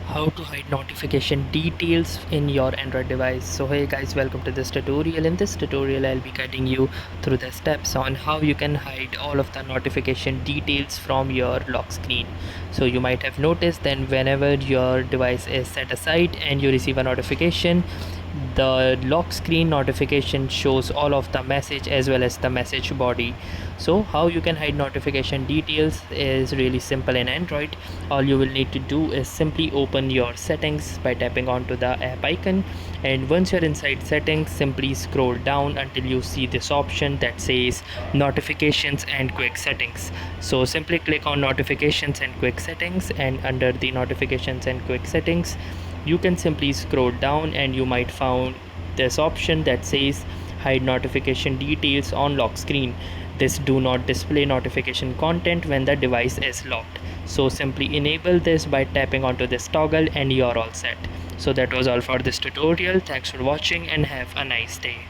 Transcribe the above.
How to hide notification details in your Android device. So hey guys, welcome to this tutorial. In this tutorial I'll be guiding you through the steps on how you can hide all of the notification details from your lock screen. So you might have noticed that whenever your device is set aside and you receive a notification, the lock screen notification shows all of the message as well as the message body. So how you can hide notification details is really simple in Android. All you will need to do is simply open your settings by tapping onto the app icon, and once you're inside settings, simply scroll down until you see this option that says notifications and quick settings. So simply click on notifications and quick settings, and under the notifications and quick settings you can simply scroll down and you might find this option that says hide notification details on lock screen. This do not display notification content when the device is locked. So simply enable this by tapping onto this toggle and you're all set. So that was all for this tutorial. Thanks for watching and have a nice day.